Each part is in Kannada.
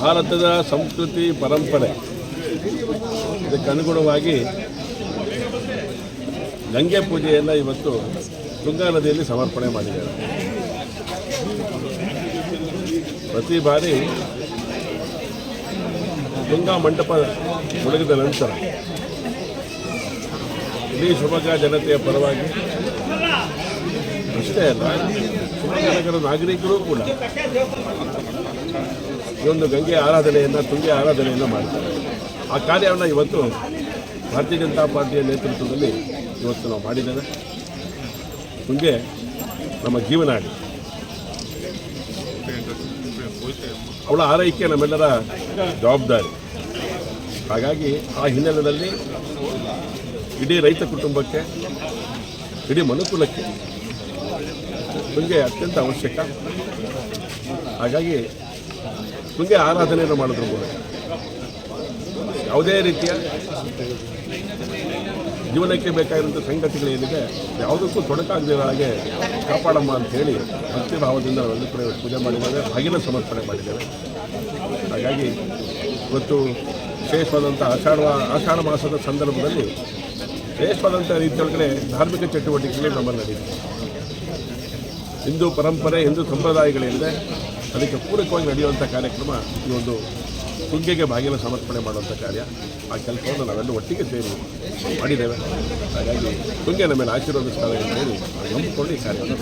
ಭಾರತದ ಸಂಸ್ಕೃತಿ ಪರಂಪರೆ ಇದಕ್ಕೆ ಅನುಗುಣವಾಗಿ ಗಂಗೆ ಪೂಜೆಯನ್ನು ಇವತ್ತು ತುಂಗಾ ನದಿಯಲ್ಲಿ ಸಮರ್ಪಣೆ ಮಾಡಿದ್ದಾರೆ. ಪ್ರತಿ ಬಾರಿ ತುಂಗಾ ಮಂಟಪ ಮುಳುಗಿದ ನಂತರ ಇಡೀ ಶಿವಮೊಗ್ಗ ಜನತೆಯ ಪರವಾಗಿ ಅಷ್ಟೇ ಅಲ್ಲ, ಶಿವಮೊಗ್ಗ ನಗರ ನಾಗರಿಕರು ಕೂಡ ಈ ಒಂದು ಗಂಗೆ ಆರಾಧನೆಯನ್ನು, ತುಂಗೆ ಆರಾಧನೆಯನ್ನು ಮಾಡ್ತಾರೆ. ಆ ಕಾರ್ಯವನ್ನು ಇವತ್ತು ಭಾರತೀಯ ಜನತಾ ಪಾರ್ಟಿಯ ನೇತೃತ್ವದಲ್ಲಿ ಇವತ್ತು ನಾವು ಮಾಡಿದ್ದೇವೆ. ತುಂಗೆ ನಮ್ಮ ಜೀವನಾಡಿ, ಅವಳ ಆರೈಕೆ ನಮ್ಮೆಲ್ಲರ ಜವಾಬ್ದಾರಿ. ಹಾಗಾಗಿ ಆ ಹಿನ್ನೆಲೆಯಲ್ಲಿ ಇಡೀ ರೈತ ಕುಟುಂಬಕ್ಕೆ, ಇಡೀ ಮನುಕುಲಕ್ಕೆ ತುಂಗೆ ಅತ್ಯಂತ ಅವಶ್ಯಕ. ಹಾಗಾಗಿ ತುಂಗೆ ಆರಾಧನೆಯನ್ನು ಮಾಡೋದ್ರ ಮೂಲಕ ಯಾವುದೇ ರೀತಿಯ ಜೀವನಕ್ಕೆ ಬೇಕಾಗಿರುವಂಥ ಸಂಗತಿಗಳೇನಿದೆ ಯಾವುದಕ್ಕೂ ತೊಡಕಾಗದಿರೋ ಹಾಗೆ ಕಾಪಾಡಮ್ಮ ಅಂಥೇಳಿ ಭಕ್ತಿಭಾವದಿಂದ ನಾವೆಲ್ಲರೂ ಕೂಡ ಪೂಜೆ ಮಾಡಿದ್ದೇವೆ, ಬಾಗಿನ ಸಮರ್ಪಣೆ ಮಾಡಿದ್ದೇವೆ. ಹಾಗಾಗಿ ಇವತ್ತು ವಿಶೇಷವಾದಂಥ ಆಷಾಢ ಮಾಸದ ಸಂದರ್ಭದಲ್ಲಿ ವಿಶೇಷವಾದಂಥ ರೀತಿಯೊಳಗಡೆ ಧಾರ್ಮಿಕ ಚಟುವಟಿಕೆಗಳು ನಮ್ಮಲ್ಲಿ ನಡೆಯುತ್ತೆ. ಹಿಂದೂ ಪರಂಪರೆ, ಹಿಂದೂ ಸಂಪ್ರದಾಯಗಳೇನಿದೆ ಅದಕ್ಕೆ ಪೂರಕವಾಗಿ ನಡೆಯುವಂಥ ಕಾರ್ಯಕ್ರಮ ಈ ಒಂದು ತುಂಗೆಗೆ ಬಾಗಿನ ಸಮರ್ಪಣೆ ಮಾಡುವಂಥ ಕಾರ್ಯ. ಆ ಕೆಲಸವನ್ನು ನಾವೆಲ್ಲ ಒಟ್ಟಿಗೆ ಸೇರಿ ಮಾಡಿದ್ದೇವೆ. ಹಾಗಾಗಿ ತುಂಗೆ ನಮ್ಮ ಮೇಲೆ ಆಶೀರ್ವದಿಸ್ತಾರೆ ಅಂತ ಹೇಳಿ ನಂಬಿಕೊಂಡು ಈ ಕಾರ್ಯವನ್ನು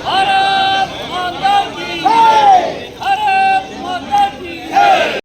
भारत माता की